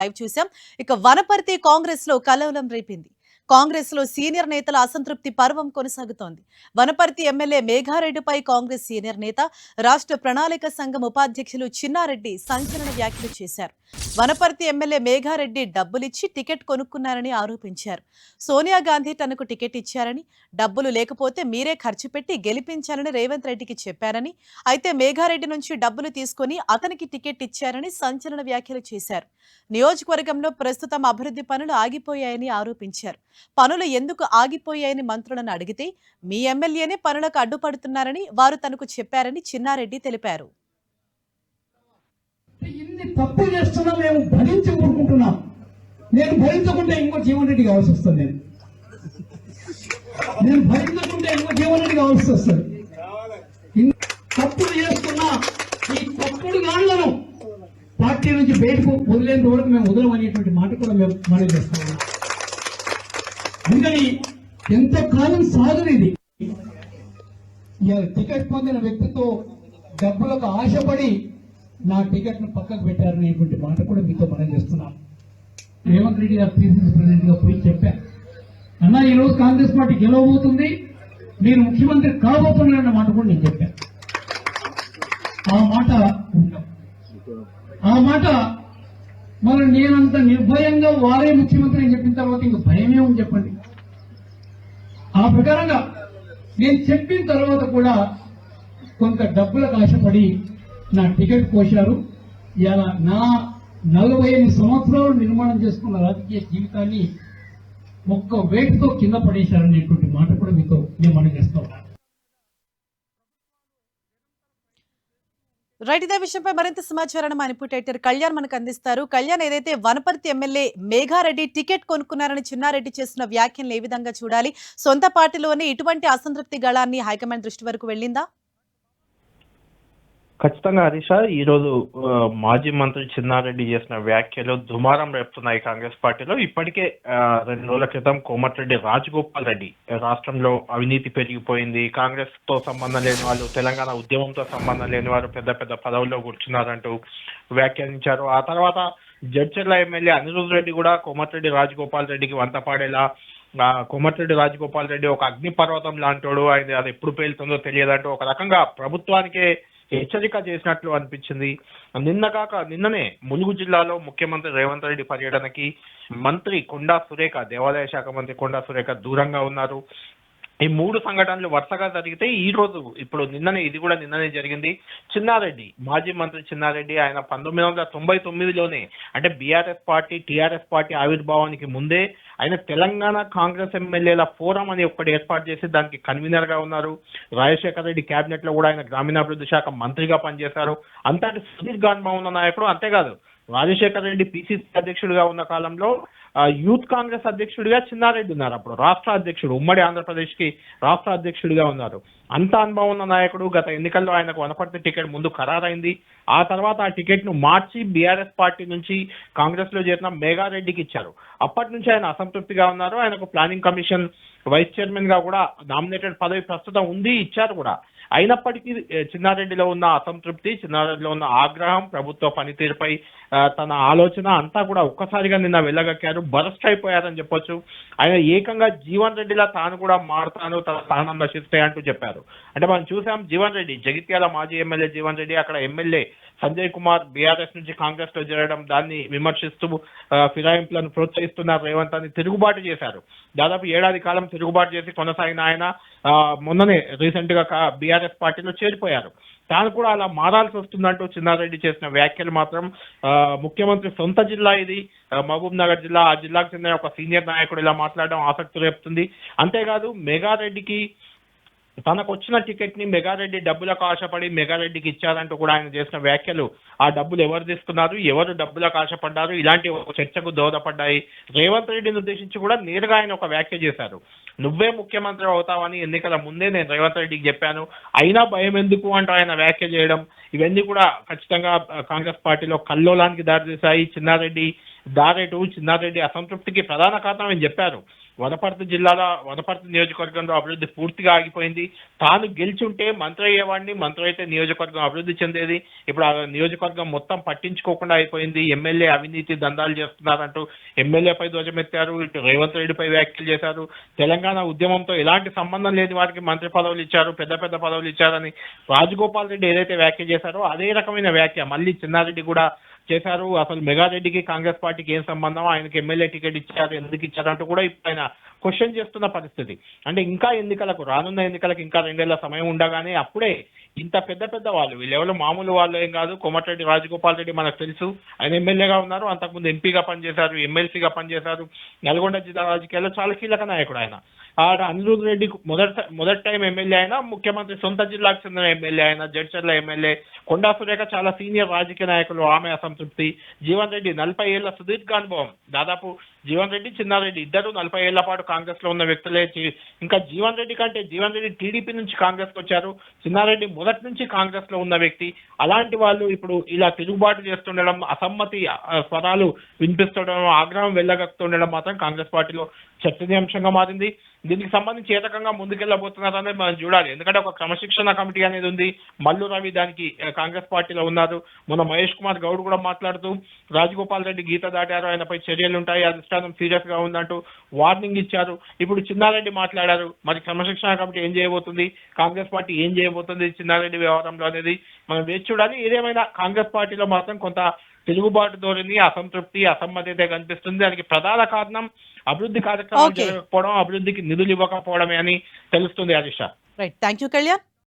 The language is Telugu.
లైవ్ చూసాం. ఇక వనపర్తి కాంగ్రెస్ లో కలవలం రేపింది. కాంగ్రెస్ లో సీనియర్ నేతల అసంతృప్తి పర్వం కొనసాగుతోంది. వనపర్తి ఎమ్మెల్యే మేఘారెడ్డిపై కాంగ్రెస్ సీనియర్ నేత, రాష్ట్ర ప్రణాళిక సంఘం ఉపాధ్యక్షులు చిన్నారెడ్డి సంచలన వ్యాఖ్యలు చేశారు. వనపర్తి ఎమ్మెల్యే మేఘారెడ్డి డబ్బులిచ్చి టికెట్ కొనుక్కున్నారని ఆరోపించారు. సోనియా గాంధీ తనకు టికెట్ ఇచ్చారని, డబ్బులు లేకపోతే మీరే ఖర్చు పెట్టి గెలిపించాలని రేవంత్ రెడ్డికి చెప్పారని, అయితే మేఘారెడ్డి నుంచి డబ్బులు తీసుకుని అతనికి టికెట్ ఇచ్చారని సంచలన వ్యాఖ్యలు చేశారు. నియోజకవర్గంలో ప్రస్తుతం అభివృద్ధి పనులు ఆగిపోయాయని ఆరోపించారు. పనులు ఎందుకు ఆగిపోయాయని మంత్రులను అడిగితే మీ ఎమ్మెల్యేనే పనులకు అడ్డుపడుతున్నారని వారు తనకు చెప్పారని చిన్నారెడ్డి తెలిపారు. ఇన్ని తప్పులు చేస్తున్నా మేము భరించి ఊరుకుంటున్నాం. నేను భరించకుంటే ఇంకో జీవన్ రెడ్డి కావాల్సి వస్తుంది. నేను భరించకుంటే ఇంకో జీవన్ రెడ్డి కావాల్సి వస్తుంది. తప్పులు చేస్తున్నా ఈ తప్పుడు గాళ్లను పార్టీ నుంచి బయటకు వదిలేంత వరకు మేము వదలమనేటువంటి మాట కూడా మేము మనం చేస్తాము. అందుకని ఎంతకాలం సాగదు ఇది. టికెట్ పొందిన వ్యక్తితో డబ్బులకు ఆశపడి నా టికెట్ ను పక్కకు పెట్టారనేటువంటి మాట కూడా మీతో మనం చేస్తున్నాం. రేవంత్ రెడ్డి గారు పిసిసి ప్రెసిడెంట్ గా పోయి చెప్పారు, అన్న ఈ రోజు కాంగ్రెస్ పార్టీ గెలవబోతుంది, మీరు ముఖ్యమంత్రి కాబోతున్నారన్న మాట కూడా నేను చెప్పాను. ఆ మాట మరి నేనంత నిర్భయంగా వారే ముఖ్యమంత్రి అని చెప్పిన తర్వాత ఇంక భయమే ఉంది చెప్పండి. ఆ ప్రకారంగా నేను చెప్పిన తర్వాత కూడా కొంత డబ్బులకు ఆశపడి నా టికెట్ కోశారు. ఇలా నా 48 సంవత్సరాలు నిర్మాణం చేసుకున్న రాజకీయ జీవితాన్ని ఒక్క వేటుతో కింద పడేశారనేటువంటి మాట కూడా మీతో నేను మనం చేస్తా ఉన్నాను. రైట్, ఇదే విషయంపై మరింత సమాచారాన్ని మా ఇన్పుట్ ఎడిటర్ కళ్యాణ్ మనకు అందిస్తారు. కళ్యాణ్, ఏదైతే వనపర్తి ఎమ్మెల్యే మేఘారెడ్డి టికెట్ కొనుక్కున్నారని చిన్నారెడ్డి చేసిన వ్యాఖ్యలు ఏ విధంగా చూడాలి? సొంత పార్టీలోనే ఇటువంటి అసంతృప్తి గళాన్ని హైకమాండ్ దృష్టి వరకు వెళ్ళిందా? ఖచ్చితంగా హరీష, ఈరోజు మాజీ మంత్రి చిన్నారెడ్డి చేసిన వ్యాఖ్యలు దుమారం రేపుతున్నాయి కాంగ్రెస్ పార్టీలో. ఇప్పటికే 2 రోజుల క్రితం కోమటిరెడ్డి రాజగోపాల్ రెడ్డి రాష్ట్రంలో అవినీతి పెరిగిపోయింది, కాంగ్రెస్ తో సంబంధం లేని వాళ్ళు, తెలంగాణ ఉద్యమంతో సంబంధం లేని వారు పెద్ద పెద్ద పదవుల్లో కూర్చున్నారంటూ వ్యాఖ్యానించారు. ఆ తర్వాత జడ్చర్ల ఎమ్మెల్యే అనిరుద్ రెడ్డి కూడా కోమటిరెడ్డి రాజగోపాల్ రెడ్డికి వంత పాడేలా, కోమటిరెడ్డి రాజగోపాల్ రెడ్డి ఒక అగ్నిపర్వతం లాంటోడు, ఆయన అది ఎప్పుడు పేలుతుందో తెలియదంటూ ఒక రకంగా ప్రభుత్వానికే హెచ్చరిక చేసినట్లు అనిపించింది. నిన్ననే ములుగు జిల్లాలో ముఖ్యమంత్రి రేవంత్ రెడ్డి పర్యటనకి మంత్రి కొండా సురేఖ, దేవాదాయ శాఖ మంత్రి కొండా సురేఖ దూరంగా ఉన్నారు. ఈ 3 సంఘటనలు వరుసగా జరిగితే ఈ రోజు ఇది కూడా నిన్ననే జరిగింది. చిన్నారెడ్డి, మాజీ మంత్రి చిన్నారెడ్డి, ఆయన 1999లోనే అంటే బీఆర్ఎస్ పార్టీ టీఆర్ఎస్ పార్టీ ఆవిర్భావానికి ముందే ఆయన తెలంగాణ కాంగ్రెస్ ఎమ్మెల్యేల ఫోరం అని ఒకటి ఏర్పాటు చేసి దానికి కన్వీనర్ గా ఉన్నారు. రాజశేఖర రెడ్డి కేబినెట్ లో కూడా ఆయన గ్రామీణాభివృద్ధి శాఖ మంత్రిగా పనిచేశారు. అంతటి సుదీర్ఘానుభవం ఉన్న నాయకుడు. అంతేకాదు, రాజశేఖర రెడ్డి పిసిసి అధ్యక్షుడిగా ఉన్న కాలంలో యూత్ కాంగ్రెస్ అధ్యక్షుడిగా చిన్నారెడ్డి ఉన్నారు. అప్పుడు రాష్ట్ర అధ్యక్షుడు, ఉమ్మడి ఆంధ్రప్రదేశ్ కి రాష్ట్ర అధ్యక్షుడిగా ఉన్నారు. అంత అనుభవం ఉన్న నాయకుడు. గత ఎన్నికల్లో ఆయనకు వనపర్తి టికెట్ ముందు ఖరారైంది. ఆ తర్వాత ఆ టికెట్ ను మార్చి బీఆర్ఎస్ పార్టీ నుంచి కాంగ్రెస్ లో చేరిన మేఘారెడ్డికి ఇచ్చారు. అప్పటి నుంచి ఆయన అసంతృప్తిగా ఉన్నారు. ఆయనకు ప్లానింగ్ కమిషన్ వైస్ చైర్మన్ గా కూడా నామినేటెడ్ పదవి ప్రస్తుతం ఉంది, ఇచ్చారు కూడా. అయినప్పటికీ చిన్నారెడ్డిలో ఉన్న అసంతృప్తి, చిన్నారెడ్డిలో ఉన్న ఆగ్రహం, ప్రభుత్వ పనితీరుపై తన ఆలోచన అంతా కూడా ఒక్కసారిగా నిన్న వెళ్ళగక్కారు. బరస్ట్ అయిపోయారని చెప్పొచ్చు. ఆయన ఏకంగా జీవన్ రెడ్డిలా తాను కూడా మారుతాను, తన స్థానం నశిస్తాయి అంటూ చెప్పారు. అంటే మనం చూసాం, జీవన్ రెడ్డి, జగిత్యాల మాజీ ఎమ్మెల్యే జీవన్ రెడ్డి అక్కడ ఎమ్మెల్యే సంజయ్ కుమార్ బీఆర్ఎస్ నుంచి కాంగ్రెస్ లో చేరడం, దాన్ని విమర్శిస్తూ ఫిరాయింపులను ప్రోత్సహిస్తున్నారు రేవంత్ అని తిరుగుబాటు చేశారు. దాదాపు 1 ఏడాది కాలం తిరుగుబాటు చేసి కొనసాగిన ఆయన మొన్ననే రీసెంట్ గా బీఆర్ఎస్ పార్టీలో చేరిపోయారు. తాను కూడా అలా మారాల్సి వస్తుందంటూ చిన్నారెడ్డి చేసిన వ్యాఖ్యలు మాత్రం ముఖ్యమంత్రి సొంత జిల్లా ఇది, మహబూబ్ నగర్ జిల్లా, ఆ జిల్లాకు చెందిన ఒక సీనియర్ నాయకుడు ఇలా మాట్లాడడం ఆసక్తి రేపుతుంది. అంతేకాదు, మెగారెడ్డికి తనకు వచ్చిన టికెట్ ని మెగారెడ్డి డబ్బులకు ఆశపడి మెగారెడ్డికి ఇచ్చారంటూ కూడా ఆయన చేసిన వ్యాఖ్యలు, ఆ డబ్బులు ఎవరు తీసుకున్నారు, ఎవరు డబ్బులకు ఆశపడ్డారు, ఇలాంటి ఒక చర్చకు దోహదపడ్డాయి. రేవంత్ రెడ్డిని ఉద్దేశించి కూడా నేరుగా ఆయన ఒక వ్యాఖ్య చేశారు. నువ్వే ముఖ్యమంత్రి అవుతావని ఎన్నికల ముందే నేను రేవంత్ రెడ్డికి చెప్పాను, అయినా భయం ఎందుకు అంటూ ఆయన వ్యాఖ్య చేయడం, ఇవన్నీ కూడా ఖచ్చితంగా కాంగ్రెస్ పార్టీలో కల్లోలానికి దారితీశాయి. చిన్నారెడ్డి అసంతృప్తికి ప్రధాన కారణం అని చెప్పారు. వనపర్తి జిల్లాలో వనపర్తి నియోజకవర్గంలో అభివృద్ధి పూర్తిగా ఆగిపోయింది. తాను గెలిచుంటే మంత్రి అయ్యేవాడిని, మంత్రి అయితే నియోజకవర్గం అభివృద్ధి చెందేది. ఇప్పుడు ఆ నియోజకవర్గం మొత్తం పట్టించుకోకుండా అయిపోయింది. ఎమ్మెల్యే అవినీతి దందాలు చేస్తున్నారంటూ ఎమ్మెల్యేపై ధ్వజమెత్తారు. ఇటు రేవంత్ రెడ్డిపై వ్యాఖ్యలు చేశారు. తెలంగాణ ఉద్యమంతో ఎలాంటి సంబంధం లేని వారికి మంత్రి పదవులు ఇచ్చారు, పెద్ద పెద్ద పదవులు ఇచ్చారని రాజగోపాల్ రెడ్డి ఏదైతే వ్యాఖ్య చేశారో అదే రకమైన వ్యాఖ్య మళ్ళీ చిన్నారెడ్డి కూడా చేశారు. అసలు మెగారెడ్డికి కాంగ్రెస్ పార్టీకి ఏం సంబంధం, ఆయనకి ఎమ్మెల్యే టికెట్ ఇచ్చారు, ఎందుకు ఇచ్చారంటూ కూడా ఇప్పుడు ఆయన క్వశ్చన్ చేస్తున్న పరిస్థితి. అంటే ఇంకా ఎన్నికలకు, రానున్న ఎన్నికలకు ఇంకా 2 ఏళ్ల సమయం ఉండగానే అప్పుడే ఇంత పెద్ద పెద్ద వాళ్ళు, వీళ్ళెవరో మామూలు వాళ్ళు ఏం కాదు. కోమటిరెడ్డి రాజగోపాల్ రెడ్డి మనకు తెలుసు, ఆయన ఎమ్మెల్యేగా ఉన్నారు, అంతకుముందు ఎంపీగా పనిచేశారు, ఎమ్మెల్సీగా పనిచేశారు. నల్గొండ జిల్లా రాజకీయాల్లో చాలా కీలక నాయకుడు ఆయన. ఆడ అనిరుద్ రెడ్డి మొదటి టైం ఎమ్మెల్యే అయినా, ముఖ్యమంత్రి సొంత జిల్లాకు చెందిన ఎమ్మెల్యే అయినా, జడ్చర్ల ఎమ్మెల్యే. కొండా సురేఖ చాలా సీనియర్ రాజకీయ నాయకులు, ఆమె అసంతృప్తి. జీవన్ రెడ్డి 40 ఏళ్ల సుదీర్ఘ అనుభవం. దాదాపు జీవన్ రెడ్డి, చిన్నారెడ్డి ఇద్దరు 40 ఏళ్ల పాటు కాంగ్రెస్ లో ఉన్న వ్యక్తులే. ఇంకా జీవన్ రెడ్డి కంటే జీవన్ రెడ్డి టీడీపీ నుంచి కాంగ్రెస్ కు వచ్చారు, చిన్నారెడ్డి మొదటి నుంచి కాంగ్రెస్ లో ఉన్న వ్యక్తి. అలాంటి వాళ్ళు ఇప్పుడు ఇలా తిరుగుబాటు చేస్తుండడం, అసమ్మతి స్వరాలు వినిపిస్తుండడం, ఆగ్రహం వెళ్ళగక్కుతుండడం మాత్రం కాంగ్రెస్ పార్టీలో చర్చనీయాంశంగా మారింది. దీనికి సంబంధించి ఏ రకంగా ముందుకెళ్ళబోతున్నారనేది మనం చూడాలి. ఎందుకంటే ఒక క్రమశిక్షణ కమిటీ అనేది ఉంది. మల్లు రవి దానికి కాంగ్రెస్ పార్టీలో ఉన్నారు. మొన్న మహేష్ కుమార్ గౌడ్ కూడా మాట్లాడుతూ రాజగోపాల్ రెడ్డి గీత దాటారు, ఆయనపై చర్యలు ఉంటాయి, అధిష్టానం సీరియస్ గా ఉందంటూ వార్నింగ్ ఇచ్చారు. ఇప్పుడు చిన్నారెడ్డి మాట్లాడారు. మరి క్రమశిక్షణ కమిటీ ఏం చేయబోతుంది, కాంగ్రెస్ పార్టీ ఏం చేయబోతుంది చిన్నారెడ్డి వ్యవహారంలో అనేది మనం వేచి చూడాలి. ఏదేమైనా కాంగ్రెస్ పార్టీలో మాత్రం కొంత తిరుగుబాటు ధోరణి, అసంతృప్తి, అసమ్మతి అయితే కనిపిస్తుంది. దానికి ప్రధాన కారణం అభివృద్ధి కార్యక్రమాలు జరగకపోవడం, అభివృద్ధికి నిధులు ఇవ్వకపోవడమే అని తెలుస్తుంది. Harisha. Right, thank you Kalyan.